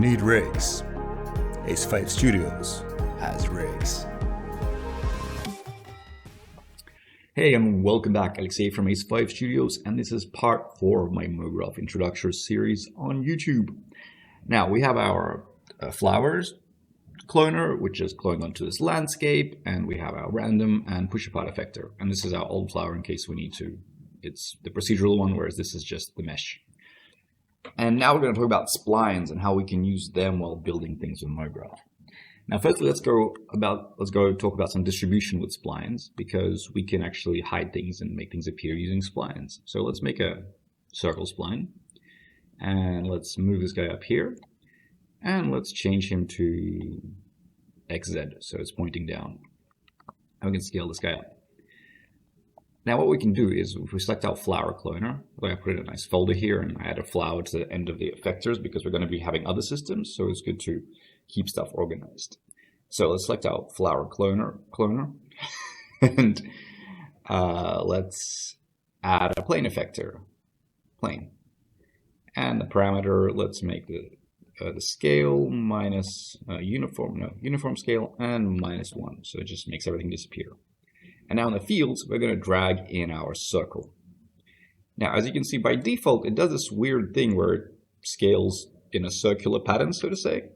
Need rigs? Ace 5 Studios has rigs. Hey, and welcome back. Aleksey from Ace 5 Studios, and this is part 4 of my Mograph introductor series on YouTube. Now, we have our flowers cloner, which is cloned onto this landscape, and we have our random and push-apart effector. And this is our old flower in case we need to. It's the procedural one, whereas this is just the mesh. And now we're going to talk about splines and how we can use them while building things with Mograph. Now, firstly, let's go talk about some distribution with splines, because we can actually hide things and make things appear using splines. So let's make a circle spline, and let's move this guy up here, and let's change him to XZ, so it's pointing down. And we can scale this guy up. Now what we can do is, if we select our flower cloner, I put it in a nice folder here, and I add a flower to the end of the effectors because we're going to be having other systems, so it's good to keep stuff organized. So let's select our flower cloner, and let's add a plane effector, plane. And the parameter, let's make the scale minus uniform scale and -1, so it just makes everything disappear. And now in the fields, we're going to drag in our circle. Now, as you can see, by default, it does this weird thing where it scales in a circular pattern, so to say.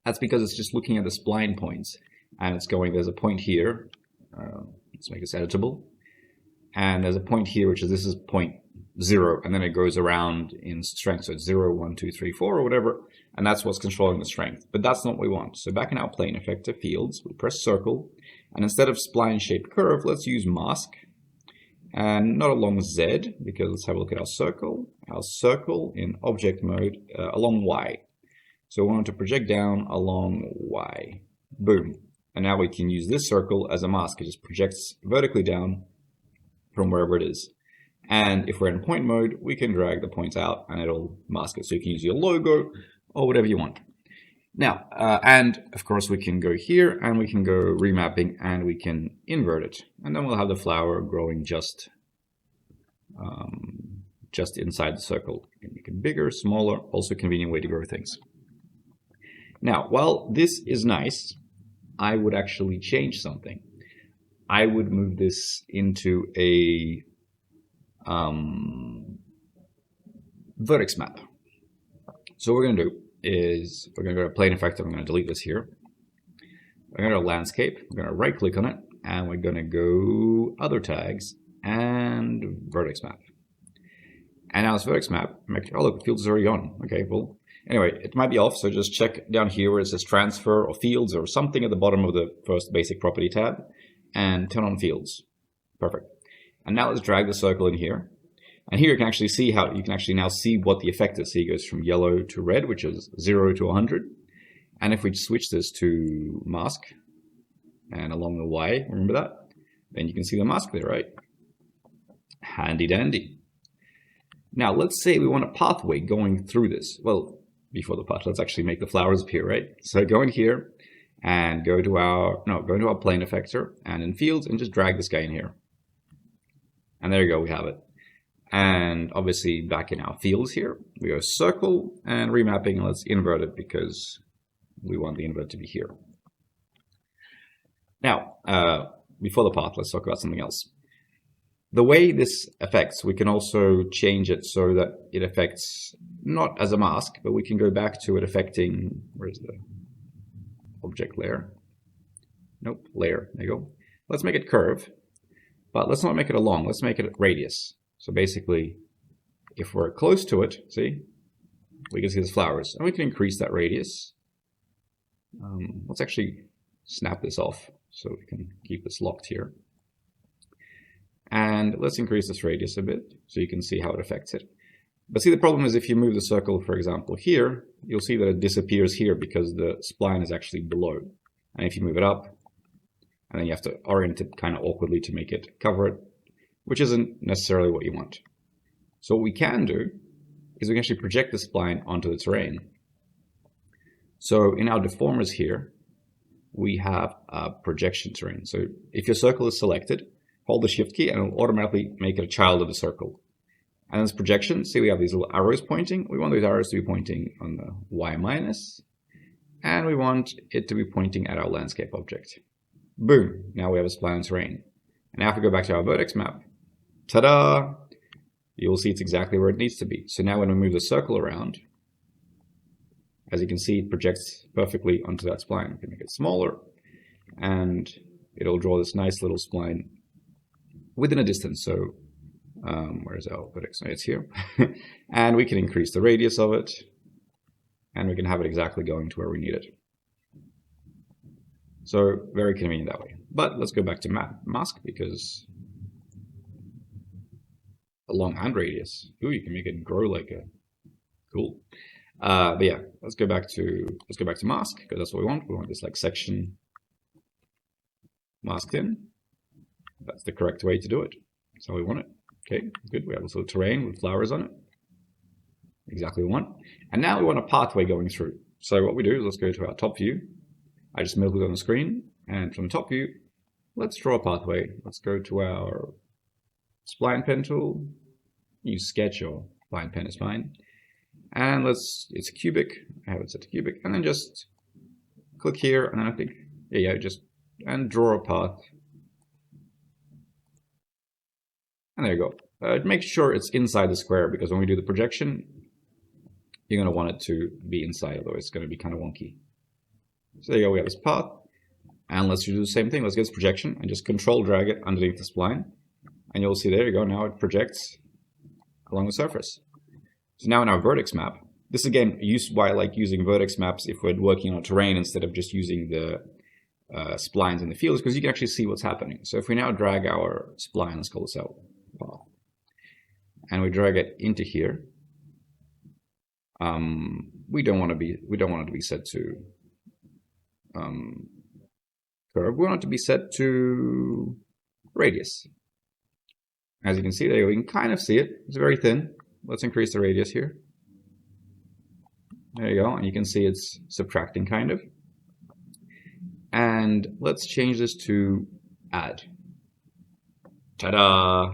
That's because it's just looking at the spline points, and it's going, there's a point here. Let's make this editable. And there's a point here, this is point 0, and then it goes around in strength. So it's 0, 1, 2, 3, 4, or whatever, and that's what's controlling the strength. But that's not what we want. So back in our plane effector fields, we press circle, and instead of spline shaped curve, let's use mask, and not along Z, because let's have a look at our circle. Our circle in object mode along Y. So we want to project down along Y. Boom. And now we can use this circle as a mask. It just projects vertically down from wherever it is. And if we're in point mode, we can drag the points out and it'll mask it. So you can use your logo or whatever you want. Now, and of course we can go here and we can go remapping and we can invert it. And then we'll have the flower growing just inside the circle. You can make it bigger, smaller, also a convenient way to grow things. Now, while this is nice, I would actually change something. I would move this into a vertex map. So what we're going to do is we're going to go to plane effector. I'm going to delete this here. We're going to go to landscape. We're going to right click on it, and we're going to go other tags and vertex map. And now this vertex map, oh look, the field is already on. Okay, well, anyway, it might be off, so just check down here where it says transfer or fields or something at the bottom of the first basic property tab, and turn on fields. Perfect. And now let's drag the circle in here. And here you can actually see how you can actually now see what the effect is. So it goes from yellow to red, which is 0 to 100. And if we switch this to mask and along the Y, remember that? Then you can see the mask there, right? Handy dandy. Now let's say we want a pathway going through this. Well, before the path, let's actually make the flowers appear, right? So go in here and go to our plane effector and in fields and just drag this guy in here. And there you go, we have it. And obviously back in our fields here, we go circle and remapping, and let's invert it because we want the invert to be here. Now, before the path, let's talk about something else. The way this affects, we can also change it so that it affects not as a mask, but we can go back to it affecting, where's the object layer? Nope, layer, there you go. Let's make it curve, but let's not make it a long, let's make it a radius. So basically, if we're close to it, see, we can see the flowers, and we can increase that radius. Let's actually snap this off so we can keep this locked here. And let's increase this radius a bit so you can see how it affects it. But see, the problem is if you move the circle, for example, here, you'll see that it disappears here because the spline is actually below. And if you move it up, and then you have to orient it kind of awkwardly to make it cover it, which isn't necessarily what you want. So what we can do is we can actually project the spline onto the terrain. So in our deformers here, we have a projection terrain. So if your circle is selected, hold the shift key and it'll automatically make it a child of the circle. And then this projection, see we have these little arrows pointing. We want those arrows to be pointing on the y minus, and we want it to be pointing at our landscape object. Boom, now we have a spline terrain. And now if we go back to our vertex map, ta-da! You'll see it's exactly where it needs to be. So now when we move the circle around, as you can see, it projects perfectly onto that spline. We can make it smaller, and it'll draw this nice little spline within a distance. So where's our vertex? It's here. And we can increase the radius of it, and we can have it exactly going to where we need it. So very convenient that way. But let's go back to mask, because a long hand radius. Ooh, you can make it grow like a cool. But yeah, let's go back to mask, because that's what we want. We want this like section masked in. That's the correct way to do it. That's how we want it. Okay, good. We have this little terrain with flowers on it. Exactly what we want. And now we want a pathway going through. So what we do is let's go to our top view. I just middle click on the screen, and from the top view, let's draw a pathway. Let's go to our spline pen tool. Use sketch or spline pen is fine. And it's cubic. I have it set to cubic. And then just click here, and then I think, and draw a path. And there you go. Make sure it's inside the square, because when we do the projection, you're going to want it to be inside, otherwise it's going to be kind of wonky. So there you go, we have this path. And let's do the same thing. Let's get this projection and just control drag it underneath the spline. And you'll see, there you go, now it projects along the surface. So now in our vertex map, this again, why I like using vertex maps if we're working on terrain instead of just using the splines in the fields, because you can actually see what's happening. So if we now drag our spline, let's call this out path, and we drag it into here, we don't want it to be set to curve. We want it to be set to radius. As you can see there, we can kind of see it. It's very thin. Let's increase the radius here. There you go, and you can see it's subtracting kind of. And let's change this to add. Ta-da!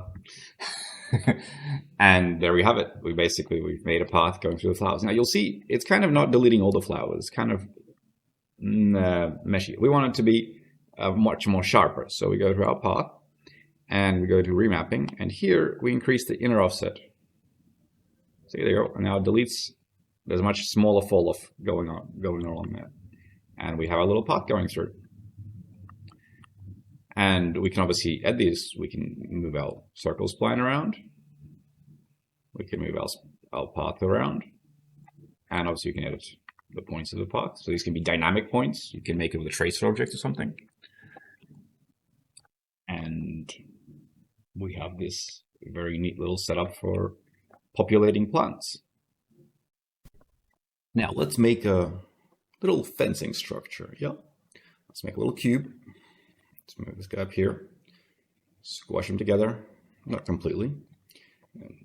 And there we have it. We've made a path going through the flowers. Now you'll see it's kind of not deleting all the flowers. It's kind of meshy. We want it to be much more sharper. So we go to our path and we go to remapping, and here we increase the inner offset. So there you go. And now it deletes. There's a much smaller fall off going along there. And we have our little path going through. And we can obviously add these. We can move our circle spline around. We can move our path around. And obviously you can edit the points of the path. So these can be dynamic points. You can make it with a tracer object or something. And we have this very neat little setup for populating plants. Now let's make a little fencing structure. Yeah. Let's make a little cube. Let's move this guy up here. Squash them together. Not completely. And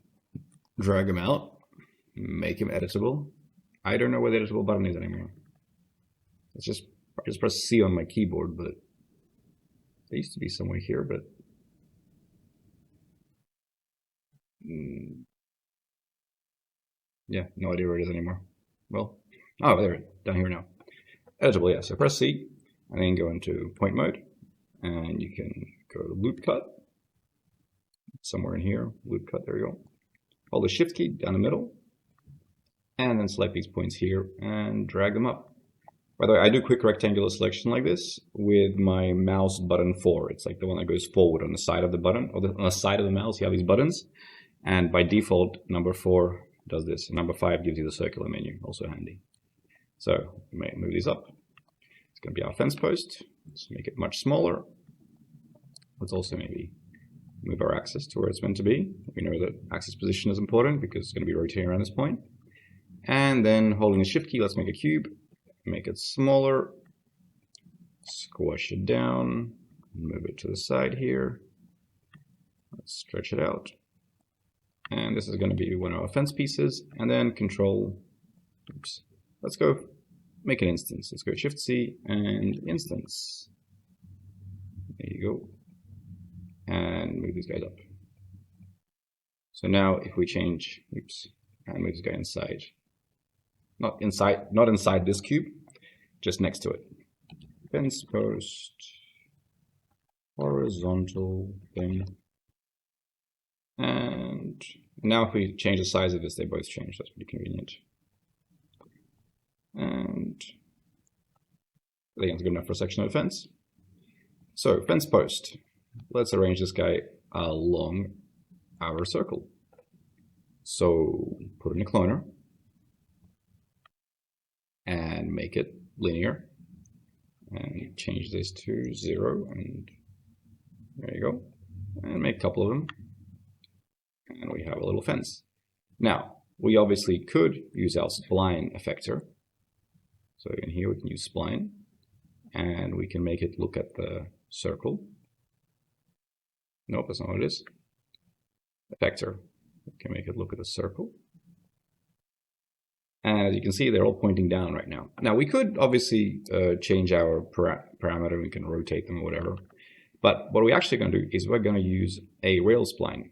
drag him out. Make him editable. I don't know where the editable button is anymore. It's just press C on my keyboard, but it used to be somewhere here, but yeah, no idea where it is anymore. Well, oh, there, down here now. Editable, yeah. So press C, and then go into point mode, and you can go to loop cut. Somewhere in here, loop cut, there you go. Hold the shift key down the middle, and then select these points here and drag them up. By the way, I do quick rectangular selection like this with my mouse button 4. It's like the one that goes forward on the side of the button, or on the side of the mouse, you have these buttons. And by default, number 4 does this. Number 5 gives you the circular menu, also handy. So we may move these up. It's going to be our fence post. Let's make it much smaller. Let's also maybe move our axis to where it's meant to be. We know that axis position is important because it's going to be rotating around this point. And then holding the shift key, let's make a cube. Make it smaller, squash it down, move it to the side here. Let's stretch it out. And this is going to be one of our fence pieces, and then control, oops, let's go make an instance. Let's go Shift C and instance. There you go. And move these guys up. So now if we change, oops, and we just go inside, not inside this cube, just next to it. Fence post, horizontal thing. And now if we change the size of this, they both change. That's pretty convenient. And I think it's good enough for a section of the fence. So fence post. Let's arrange this guy along our circle. So put in a cloner and make it linear. And change this to 0. And there you go. And make a couple of them. And we have a little fence. Now, we obviously could use our spline effector. So in here we can use spline, and we can make it look at the circle. Nope, that's not what it is. Effector. We can make it look at the circle. And as you can see, they're all pointing down right now. Now, we could obviously change our parameter. We can rotate them or whatever. But what we're actually going to do is we're going to use a rail spline.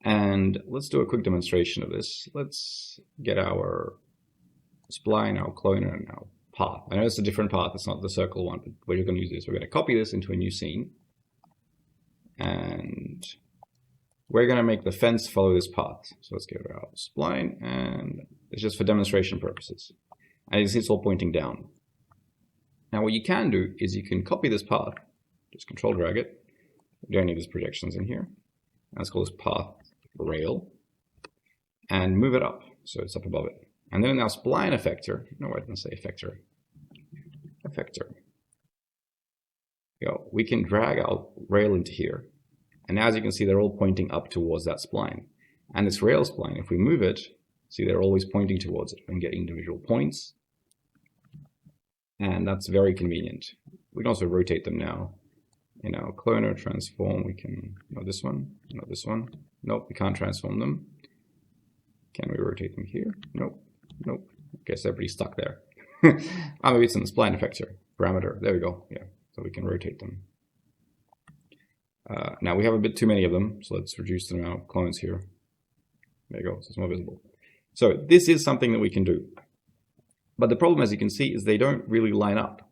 And let's do a quick demonstration of this. Let's get our spline, our cloner, and our path. I know it's a different path, it's not the circle one, but we're going to use this. We're going to copy this into a new scene. And we're going to make the fence follow this path. So let's go to our spline, and it's just for demonstration purposes. And you see it's all pointing down. Now what you can do is you can copy this path, just control drag it. We don't need these projections in here. Let's call this path rail, and move it up so it's up above it. And then in our spline effector, no, I didn't say effector. We can drag our rail into here. And as you can see, they're all pointing up towards that spline. And this rail spline, if we move it, see they're always pointing towards it. We can get individual points. And that's very convenient. We can also rotate them now. In our cloner transform, we can, not this one, not this one. Nope, we can't transform them. Can we rotate them here? Nope, nope. I guess they're pretty stuck there. Maybe it's in the spline effector parameter. There we go. Yeah, so we can rotate them. Now we have a bit too many of them, so let's reduce the amount of clones here. There you go, so it's more visible. So this is something that we can do. But the problem, as you can see, is they don't really line up.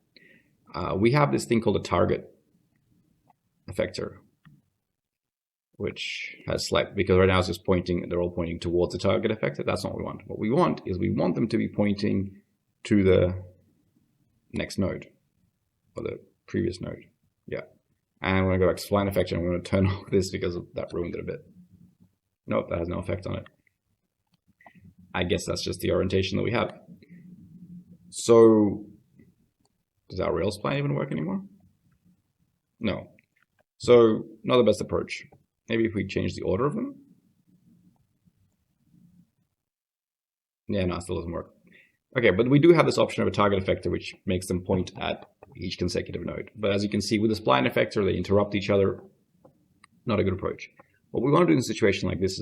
We have this thing called a target effector, which has select, because right now it's just pointing, they're all pointing towards the target effector. That's not what we want. What we want is we want them to be pointing to the next node, or the previous node. Yeah. And I'm going to go back to spline effector, and I'm going to turn off this because that ruined it a bit. Nope, that has no effect on it. I guess that's just the orientation that we have. So, does our rail spline even work anymore? No. So, not the best approach. Maybe if we change the order of them? Yeah, no, it still doesn't work. Okay, but we do have this option of a target effector, which makes them point at each consecutive node. But as you can see, with the spline effector, they interrupt each other. Not a good approach. What we want to do in a situation like this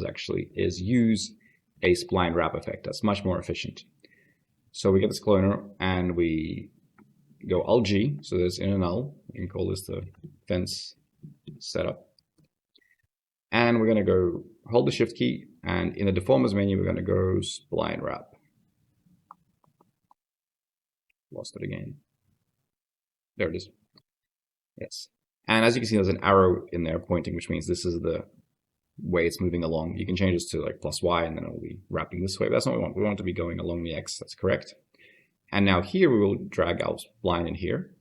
is use a spline wrap effect. That's much more efficient. So we get this cloner, and we go Alt-G, so there's in and null. You can call this the fence setup. And we're going to go hold the shift key, and in the deformers menu, we're going to go spline wrap. Lost it again. There it is. Yes. And as you can see, there's an arrow in there pointing, which means this is the way it's moving along. You can change this to like +Y, and then it'll be wrapping this way. But that's not what we want. We want it to be going along the X. That's correct. And now here we will drag our spline in here.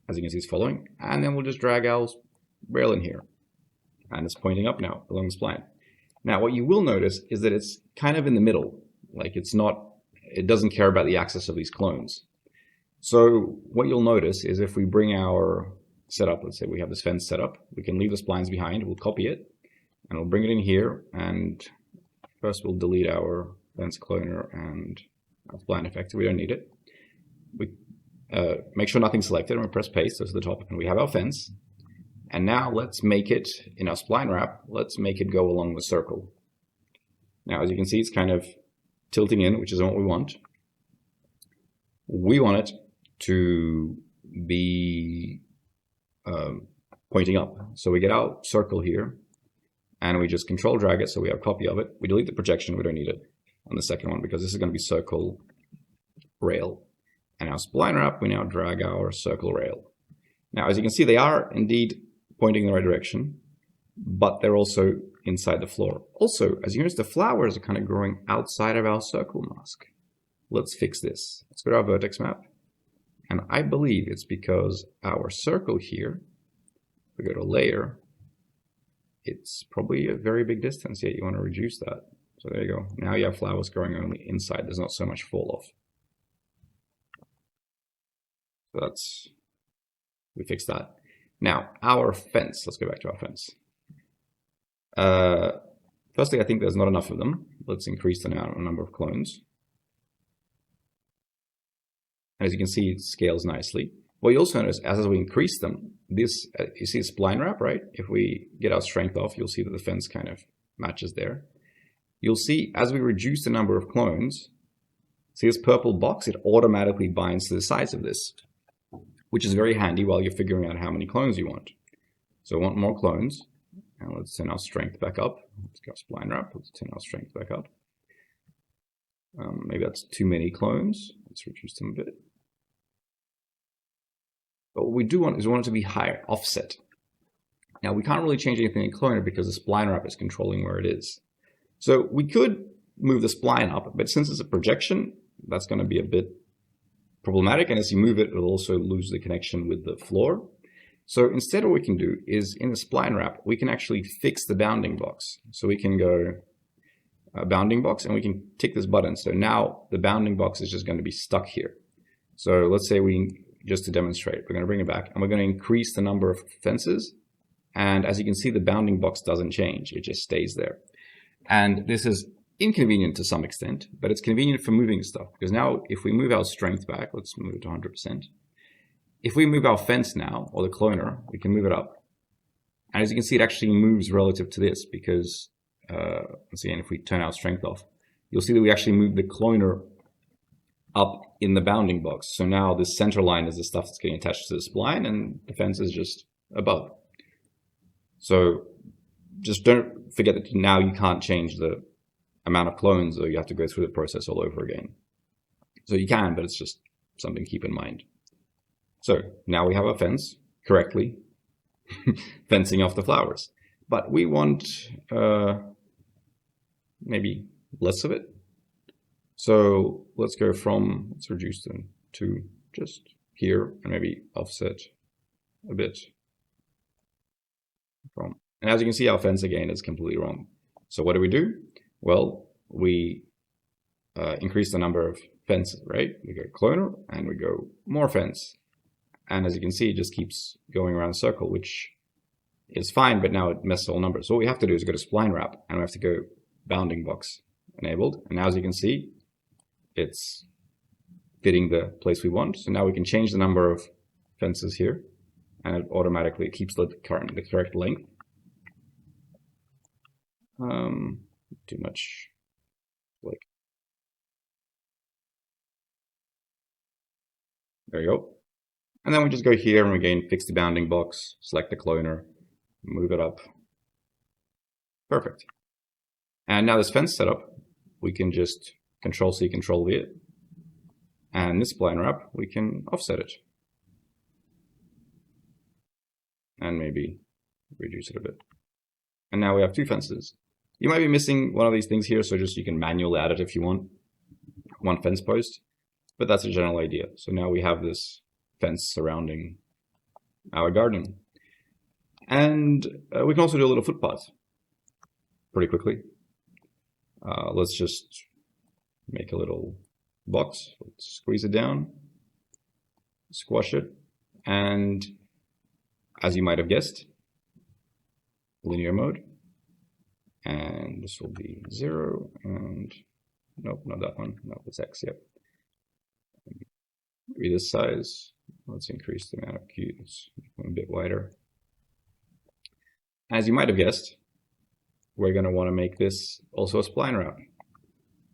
As you can see, it's following. And then we'll just drag our rail in here. And it's pointing up now along the spline. Now, what you will notice is that it's kind of in the middle. Like it doesn't care about the axis of these clones. So what you'll notice is if we bring our setup, let's say we have this fence set up, we can leave the splines behind, we'll copy it, and we'll bring it in here, and first we'll delete our fence cloner and our spline effector. We don't need it. We make sure nothing's selected, and we press paste, so to the top, and we have our fence. And now let's make it, in our spline wrap, let's make it go along the circle. Now, as you can see, it's kind of tilting in, which is what we want. We want it to be pointing up. So we get our circle here, and we just control drag it so we have a copy of it. We delete the projection, we don't need it on the second one because this is going to be circle rail. And our spline wrap, we now drag our circle rail. Now, as you can see, they are indeed pointing in the right direction, but they're also inside the floor. Also, as you notice, the flowers are kind of growing outside of our circle mask. Let's fix this. Let's go to our vertex map. And I believe it's because our circle here, we go to layer, it's probably a very big distance, yet you want to reduce that. So there you go. Now you have flowers growing only inside. There's not so much fall off. So that's, we fixed that. Now, our fence, let's go back to our fence. Firstly, I think there's not enough of them. Let's increase the number of clones. As you can see, it scales nicely. What you also notice, as we increase them, this, you see a spline wrap, right? If we get our strength off, you'll see that the fence kind of matches there. You'll see, as we reduce the number of clones, see this purple box? It automatically binds to the size of this, which is very handy while you're figuring out how many clones you want. So I want more clones. And let's turn our strength back up. Let's go spline wrap. Let's turn our strength back up. Maybe that's too many clones. Let's reduce them a bit. But what we do want is we want it to be higher, offset. Now we can't really change anything in cloner because the spline wrap is controlling where it is. So we could move the spline up, but since it's a projection, that's going to be a bit problematic. And as you move it, it'll also lose the connection with the floor. So instead what we can do is in the spline wrap, we can actually fix the bounding box. So we can go bounding box and we can tick this button. So now the bounding box is just going to be stuck here. So let's say just to demonstrate, we're going to bring it back and we're going to increase the number of fences. And as you can see, the bounding box doesn't change. It just stays there. And this is inconvenient to some extent, but it's convenient for moving stuff because now if we move our strength back, let's move it to 100%. If we move our fence now, or the cloner, we can move it up. And as you can see, it actually moves relative to this because, once again, if we turn our strength off, you'll see that we actually move the cloner up in the bounding box. So now this center line is the stuff that's getting attached to the spline and the fence is just above. So just don't forget that now you can't change the amount of clones or you have to go through the process all over again. So you can, but it's just something to keep in mind. So now we have a fence correctly fencing off the flowers, but we want maybe less of it. So let's go from, let's reduce them to just here and maybe offset a bit from. And as you can see, our fence again is completely wrong. So what do? Well, we increase the number of fences, right? We go cloner and we go more fence. And as you can see, it just keeps going around a circle, which is fine, but now it messes all numbers. So what we have to do is go to spline wrap and we have to go bounding box enabled. And now as you can see, it's fitting the place we want. So now we can change the number of fences here and it automatically keeps the correct length. Too much like, there you go. And then we just go here and again, fix the bounding box, select the cloner, move it up. Perfect. And now this fence setup, we can just Control C, Control V it. And this spline wrap, we can offset it. And maybe reduce it a bit. And now we have two fences. You might be missing one of these things here, so just you can manually add it if you want. One fence post. But that's a general idea. So now we have this fence surrounding our garden. And we can also do a little footpath pretty quickly. Let's just make a little box. Let's squeeze it down, squash it, and as you might have guessed, linear mode. And this will be 0, and nope, not that one. No, it's X, yep. Maybe this size. Let's increase the amount of cubes a bit wider. As you might have guessed, we're going to want to make this also a spline wrap.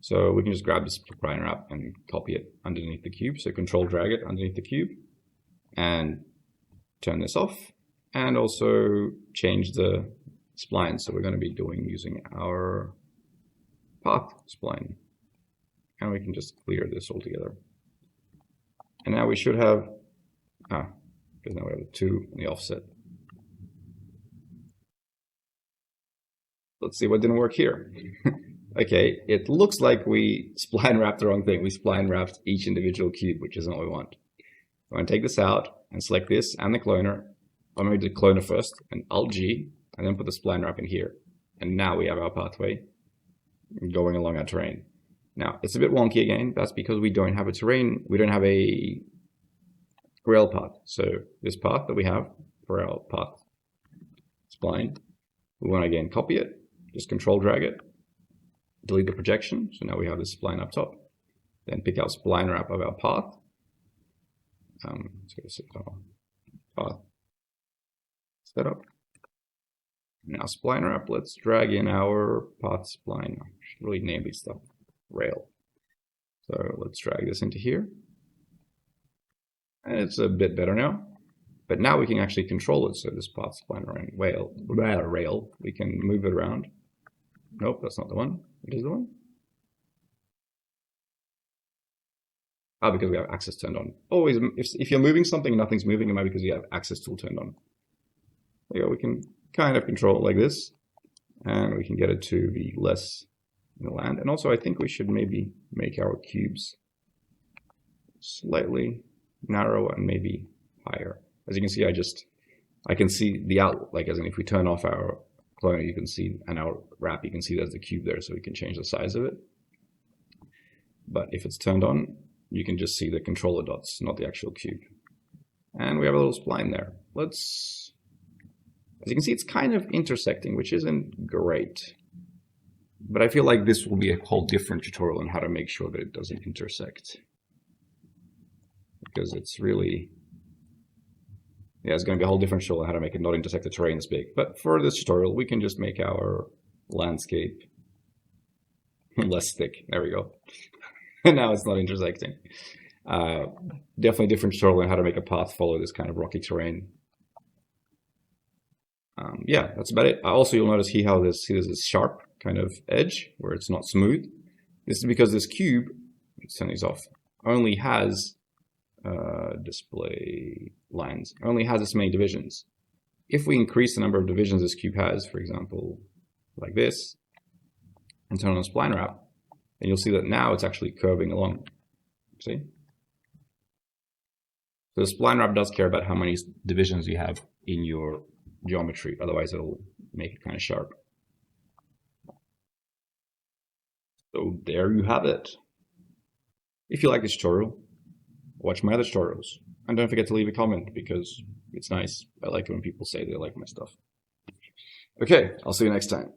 So we can just grab this spline wrap and copy it underneath the cube. So control drag it underneath the cube and turn this off. And also change the spline. So we're going to be using our path spline. And we can just clear this altogether. And now we should have, because now we have the 2 in the offset. Let's see what didn't work here. Okay, it looks like we spline wrapped the wrong thing. We spline wrapped each individual cube, which isn't what we want. I'm going to take this out and select this and the cloner. I'm going to do the cloner first, and Alt-G, and then put the spline wrap in here. And now we have our pathway going along our terrain. Now, it's a bit wonky again. That's because we don't have a terrain. We don't have a rail path. So this path that we have for our path spline, we want to again copy it, just control drag it, delete the projection. So now we have this spline up top. Then pick our spline wrap of our path. Let's go to path setup. Now spline wrap, let's drag in our path spline. I should really name these stuff rail. So let's drag this into here. And it's a bit better now. But now we can actually control it. So this path spline around rail, we can move it around. Nope, that's not the one. It is the one. Because we have access turned on. Always, if you're moving something and nothing's moving, it might be because you have access tool turned on. There you go. We can kind of control it like this, and we can get it to be less in the land. And also, I think we should maybe make our cubes slightly narrower and maybe higher. As you can see, I can see the out, like as in if we turn off our cloner, you can see, and our wrap, you can see there's the cube there, so we can change the size of it. But if it's turned on, you can just see the controller dots, not the actual cube. And we have a little spline there. As you can see, it's kind of intersecting, which isn't great. But I feel like this will be a whole different tutorial on how to make sure that it doesn't intersect. Because it's really, it's going to be a whole different tutorial on how to make it not intersect the terrain this big. But for this tutorial, we can just make our landscape less thick. There we go. And now it's not intersecting. Definitely different tutorial on how to make a path follow this kind of rocky terrain. Yeah, that's about it. Also, you'll notice how there's this sharp kind of edge where it's not smooth. This is because this cube, let's turn these off, only has display lines, only has this many divisions. If we increase the number of divisions this cube has, for example, like this, and turn on the spline wrap, and you'll see that now it's actually curving along. See? So the spline wrap does care about how many divisions you have in your geometry, otherwise it'll make it kind of sharp. So there you have it. If you like this tutorial, watch my other tutorials. And don't forget to leave a comment because it's nice. I like it when people say they like my stuff. Okay, I'll see you next time.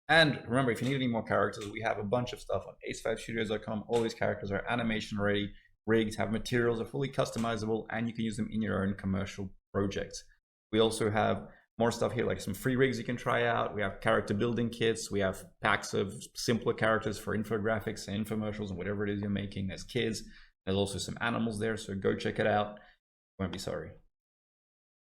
And remember, if you need any more characters, we have a bunch of stuff on ace5studios.com. All these characters are animation ready, rigged, have materials, are fully customizable, and you can use them in your own commercial projects. We also have more stuff here, like some free rigs you can try out. We have character building kits. We have packs of simpler characters for infographics and infomercials and whatever it is you're making. There's kids. There's also some animals there, so go check it out. You won't be sorry.